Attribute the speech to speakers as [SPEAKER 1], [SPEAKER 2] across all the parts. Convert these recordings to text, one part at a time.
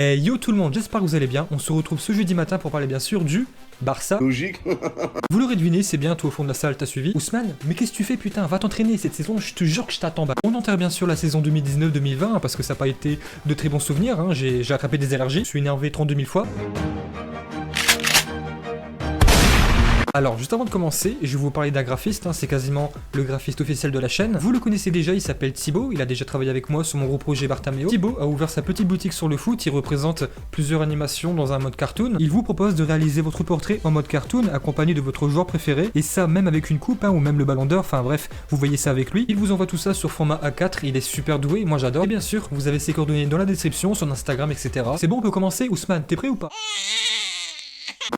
[SPEAKER 1] Hey yo tout le monde, j'espère que vous allez bien. On se retrouve ce jeudi matin pour parler bien sûr du Barça.
[SPEAKER 2] Logique.
[SPEAKER 1] Vous l'aurez deviné, c'est bien, toi au fond de la salle, t'as suivi. Ousmane, mais qu'est-ce que tu fais putain? Va t'entraîner cette saison, je te jure que je t'attends. On enterre bien sûr la saison 2019-2020 parce que ça n'a pas été de très bons souvenirs. J'ai attrapé des allergies, je suis énervé 32 000 fois. Alors, juste avant de commencer, je vais vous parler d'un graphiste, c'est quasiment le graphiste officiel de la chaîne. Vous le connaissez déjà, il s'appelle Thibaut, il a déjà travaillé avec moi sur mon gros projet Bartameo. Thibaut a ouvert sa petite boutique sur le foot, il représente plusieurs animations dans un mode cartoon. Il vous propose de réaliser votre portrait en mode cartoon, accompagné de votre joueur préféré, et ça même avec une coupe, ou même le ballon d'or, enfin bref, vous voyez ça avec lui. Il vous envoie tout ça sur format A4, il est super doué, moi j'adore. Et bien sûr, vous avez ses coordonnées dans la description, son Instagram, etc. C'est bon, on peut commencer, Ousmane, t'es prêt ou pas?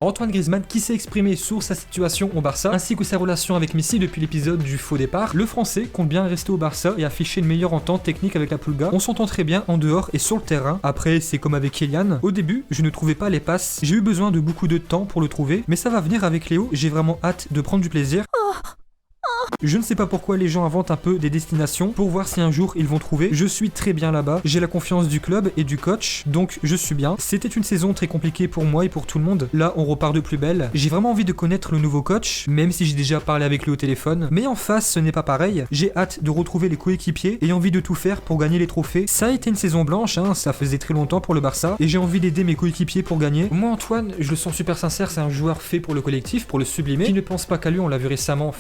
[SPEAKER 1] Antoine Griezmann qui s'est exprimé sur sa situation au Barça ainsi que sa relation avec Messi depuis l'épisode du faux départ. Le français compte bien rester au Barça et afficher une meilleure entente technique avec la Pulga. On s'entend très bien en dehors et sur le terrain. Après c'est comme avec Kylian. Au début je ne trouvais pas les passes, j'ai eu besoin de beaucoup de temps pour le trouver, mais ça va venir avec Léo, j'ai vraiment hâte de prendre du plaisir. Je ne sais pas pourquoi les gens inventent un peu des destinations pour voir si un jour ils vont trouver. Je suis très bien là-bas, j'ai la confiance du club et du coach, donc je suis bien. C'était une saison très compliquée pour moi et pour tout le monde. Là, on repart de plus belle. J'ai vraiment envie de connaître le nouveau coach, même si j'ai déjà parlé avec lui au téléphone. Mais en face, ce n'est pas pareil. J'ai hâte de retrouver les coéquipiers et envie de tout faire pour gagner les trophées. Ça a été une saison blanche, ça faisait très longtemps pour le Barça, et j'ai envie d'aider mes coéquipiers pour gagner. Moi, Antoine, je le sens super sincère, c'est un joueur fait pour le collectif, pour le sublimer. Qui ne pense pas qu'à lui, on l'a vu récemment,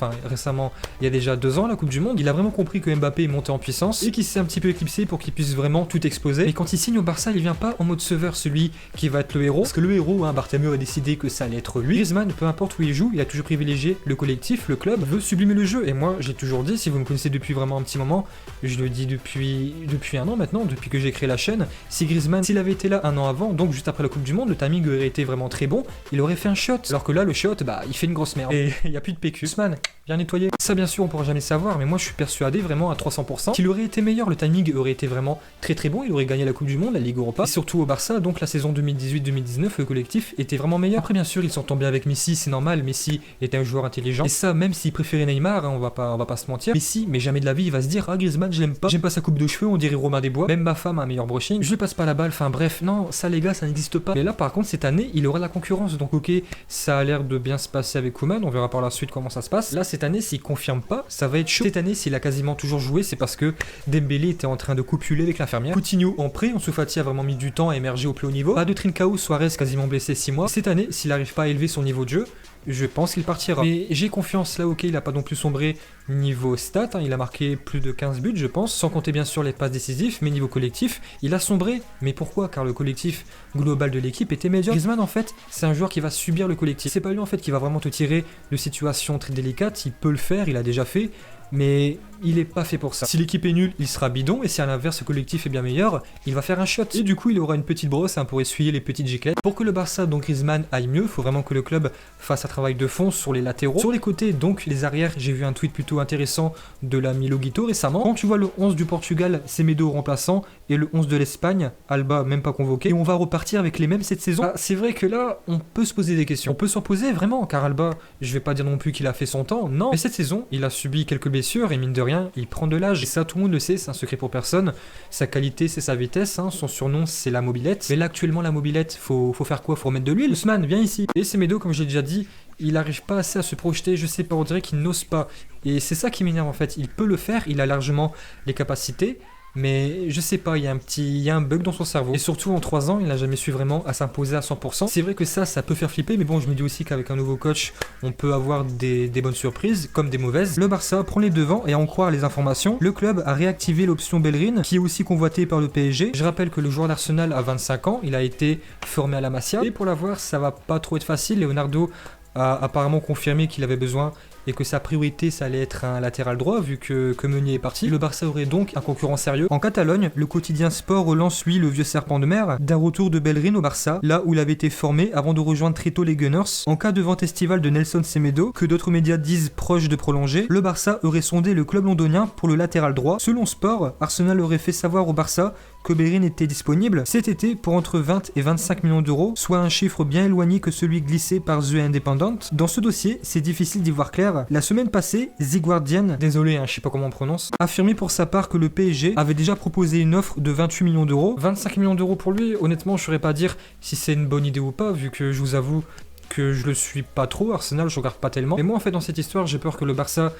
[SPEAKER 1] il y a déjà 2 ans la Coupe du Monde, il a vraiment compris que Mbappé est monté en puissance et qu'il s'est un petit peu éclipsé pour qu'il puisse vraiment tout exploser. Mais quand il signe au Barça, il vient pas en mode sauveur, celui qui va être le héros, parce que le héros, Bartomeu a décidé que ça allait être lui. Griezmann, peu importe où il joue, il a toujours privilégié le collectif, le club, veut sublimer le jeu. Et moi, j'ai toujours dit, si vous me connaissez depuis vraiment un petit moment, je le dis depuis 1 an maintenant, depuis que j'ai créé la chaîne, si Griezmann, s'il avait été là 1 an avant, donc juste après la Coupe du Monde, le timing aurait été vraiment très bon, il aurait fait un shot. Alors que là, le shot, il fait une grosse merde. Et il y a plus de PQ. Ousmane, bien nettoyé. Ça, bien sûr, on pourra jamais savoir, mais moi, je suis persuadé vraiment à 300% qu'il aurait été meilleur, le timing aurait été vraiment très très bon, il aurait gagné la Coupe du Monde, la Ligue Europa, et surtout au Barça, donc la saison 2018-2019, le collectif était vraiment meilleur. Après bien sûr, il s'entend bien avec Messi, c'est normal, Messi était un joueur intelligent, et ça même s'il préférait Neymar, on va pas se mentir, Messi, mais jamais de la vie, il va se dire, Griezmann, j'aime pas sa coupe de cheveux, on dirait Robin des Bois, même ma femme a un meilleur brushing, je lui passe pas la balle, bref, non, ça les gars, ça n'existe pas. Mais là par contre, cette année, il aura la concurrence, donc ok, ça a l'air de bien se passer avec Koeman, on verra par la suite comment ça se passe. Là, cette année, s'il confirme pas, ça va être chaud. Cette année, s'il a quasiment toujours joué, c'est parce que Dembélé était en train de copuler avec l'infirmière. Coutinho en prêt, Ansu Fati a vraiment mis du temps à émerger au plus haut niveau. Pas de Trincao, Suarez quasiment blessé 6 mois. Cette année, s'il n'arrive pas à élever son niveau de jeu, je pense qu'il partira. Mais j'ai confiance là, ok, il a pas non plus sombré niveau stats, il a marqué plus de 15 buts je pense, sans compter bien sûr les passes décisives, mais niveau collectif, il a sombré. Mais pourquoi? Car le collectif global de l'équipe était médiocre. Griezmann en fait, c'est un joueur qui va subir le collectif. C'est pas lui en fait qui va vraiment te tirer de situations très délicates, il peut le faire, il a déjà fait, mais il est pas fait pour ça. Si l'équipe est nulle, il sera bidon, et si à l'inverse le collectif est bien meilleur, il va faire un shot. Et du coup, il aura une petite brosse pour essuyer les petites giclettes. Pour que le Barça, donc Griezmann, aille mieux, faut vraiment que le club fasse un travail de fond sur les latéraux. Sur les côtés, donc les arrières, j'ai vu un tweet plutôt intéressant de l'ami Loguito récemment. Quand tu vois le 11 du Portugal, Semedo remplaçant, et le 11 de l'Espagne, Alba même pas convoqué, et on va repartir avec les mêmes cette saison. C'est vrai que là, on peut se poser des questions. On peut s'en poser vraiment, car Alba, je vais pas dire non plus qu'il a fait son temps, non. Mais cette saison, il a subi quelques blessures, et mine de rien, il prend de l'âge. Et ça, tout le monde le sait, c'est un secret pour personne. Sa qualité, c'est sa vitesse, son surnom, c'est la mobilette. Mais là, actuellement, la mobilette, faut faire quoi? Faut remettre de l'huile. Ousmane, viens ici. Et Semedo, comme j'ai déjà dit, il arrive pas assez à se projeter, je sais pas, on dirait qu'il n'ose pas. Et c'est ça qui m'énerve en fait. Il peut le faire, il a largement les capacités, mais je sais pas, il y a un bug dans son cerveau. Et surtout en 3 ans, il n'a jamais su vraiment à s'imposer à 100%. C'est vrai que ça peut faire flipper, mais bon, je me dis aussi qu'avec un nouveau coach, on peut avoir des bonnes surprises, comme des mauvaises. Le Barça prend les devants, et à en croire les informations, le club a réactivé l'option Bellerin, qui est aussi convoitée par le PSG. Je rappelle que le joueur d'Arsenal a 25 ans, il a été formé à la Masia, et pour l'avoir, ça va pas trop être facile. Leonardo a apparemment confirmé qu'il avait besoin et que sa priorité ça allait être un latéral droit vu que Meunier est parti. Le Barça aurait donc un concurrent sérieux. En Catalogne, le quotidien Sport relance lui le vieux serpent de mer d'un retour de Bellerin au Barça, là où il avait été formé avant de rejoindre très tôt les Gunners. En cas de vente estivale de Nelson Semedo, que d'autres médias disent proche de prolonger, le Barça aurait sondé le club londonien pour le latéral droit. Selon Sport, Arsenal aurait fait savoir au Barça que Bellerin était disponible cet été pour entre 20 et 25 millions d'euros, soit un chiffre bien éloigné que celui glissé par The Independent. Dans ce dossier, c'est difficile d'y voir clair. La semaine passée, The Guardian, désolé, je sais pas comment on prononce, affirmait pour sa part que le PSG avait déjà proposé une offre de 28 millions d'euros. 25 millions d'euros pour lui, honnêtement, je saurais pas dire si c'est une bonne idée ou pas, vu que je vous avoue que je le suis pas trop, Arsenal, je regarde pas tellement. Mais moi, en fait, dans cette histoire, j'ai peur que le Barça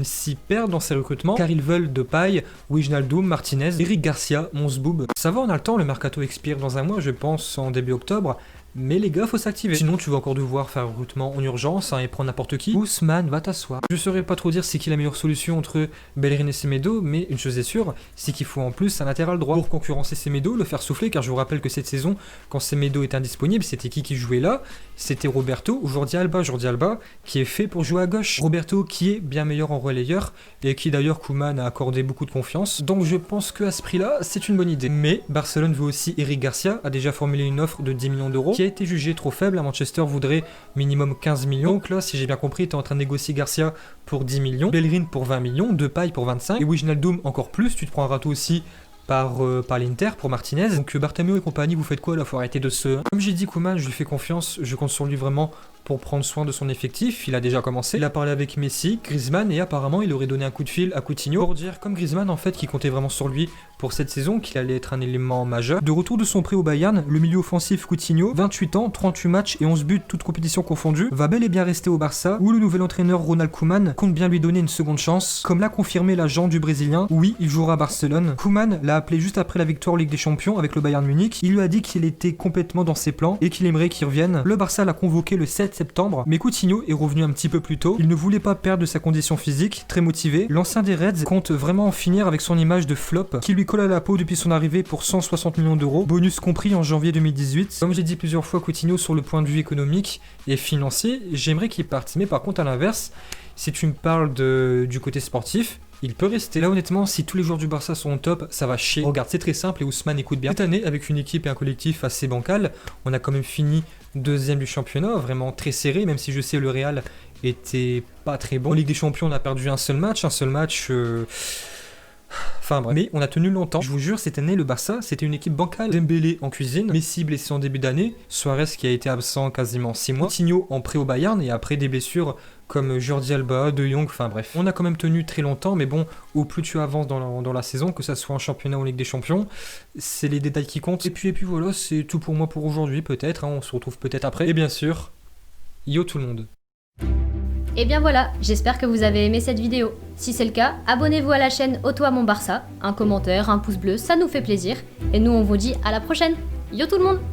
[SPEAKER 1] s'y perd dans ses recrutements, car ils veulent Depay, Wijnaldum, Martinez, Eric Garcia, Monsboub. Ça va, on a le temps, le mercato expire dans un mois, je pense, en début octobre. Mais les gars, faut s'activer. Sinon, tu vas encore devoir faire un recrutement en urgence et prendre n'importe qui. Ousmane, va t'asseoir. Je saurais pas trop dire c'est qui la meilleure solution entre Bellerin et Semedo, mais une chose est sûre, c'est qu'il faut en plus un latéral droit pour concurrencer Semedo, le faire souffler, car je vous rappelle que cette saison, quand Semedo est indisponible, c'était qui jouait là? C'était Roberto ou Jordi Alba. Jordi Alba qui est fait pour jouer à gauche. Roberto qui est bien meilleur en relayeur et qui d'ailleurs Koeman a accordé beaucoup de confiance. Donc je pense qu'à ce prix-là, c'est une bonne idée. Mais Barcelone veut aussi Eric Garcia, a déjà formulé une offre de 10 millions d'euros qui a été jugée trop faible. À Manchester voudrait minimum 15 millions. Donc là, si j'ai bien compris, tu es en train de négocier Garcia pour 10 millions, Bellerin pour 20 millions, Depay pour 25 et Wijnaldum encore plus. Tu te prends un râteau aussi par l'Inter pour Martinez. Donc Bartomeu et compagnie, vous faites quoi là? Faut arrêter de se... Comme j'ai dit, Koeman, je lui fais confiance, je compte sur lui vraiment pour prendre soin de son effectif. Il a déjà commencé, il a parlé avec Messi, Griezmann et apparemment il aurait donné un coup de fil à Coutinho pour dire, comme Griezmann en fait, qui comptait vraiment sur lui pour cette saison, qu'il allait être un élément majeur. De retour de son prêt au Bayern, le milieu offensif Coutinho, 28 ans, 38 matchs et 11 buts, toutes compétitions confondues, va bel et bien rester au Barça, où le nouvel entraîneur Ronald Koeman compte bien lui donner une seconde chance. Comme l'a confirmé l'agent du Brésilien, oui, il jouera à Barcelone. Koeman l'a appelé juste après la victoire en Ligue des Champions avec le Bayern Munich. Il lui a dit qu'il était complètement dans ses plans et qu'il aimerait qu'il revienne. Le Barça l'a convoqué le 7 septembre, mais Coutinho est revenu un petit peu plus tôt. Il ne voulait pas perdre de sa condition physique, très motivé. L'ancien des Reds compte vraiment en finir avec son image de flop qui lui colle à la peau depuis son arrivée pour 160 millions d'euros, bonus compris en janvier 2018. Comme j'ai dit plusieurs fois, Coutinho sur le point de vue économique et financier, j'aimerais qu'il parte. Mais par contre, à l'inverse, si tu me parles du côté sportif, il peut rester. Là honnêtement, si tous les joueurs du Barça sont au top, ça va chier. Regarde, c'est très simple et Ousmane écoute bien. Cette année, avec une équipe et un collectif assez bancal, on a quand même fini deuxième du championnat, vraiment très serré, même si je sais le Real était pas très bon. En Ligue des Champions, on a perdu un seul match. Enfin bref, mais on a tenu longtemps. Je vous jure, cette année, le Barça, c'était une équipe bancale. Dembélé en cuisine, Messi blessé en début d'année, Suarez qui a été absent quasiment 6 mois, Coutinho en prêt au Bayern et après des blessures comme Jordi Alba, De Jong, enfin bref. On a quand même tenu très longtemps, mais bon, au plus tu avances dans la saison, que ça soit en championnat ou en Ligue des Champions, c'est les détails qui comptent. Et puis voilà, c'est tout pour moi pour aujourd'hui, peut-être, on se retrouve peut-être après. Et bien sûr, yo tout le monde.
[SPEAKER 2] Et bien voilà, j'espère que vous avez aimé cette vidéo. Si c'est le cas, abonnez-vous à la chaîne Oto à mon Barça, un commentaire, un pouce bleu, ça nous fait plaisir. Et nous on vous dit à la prochaine. Yo tout le monde!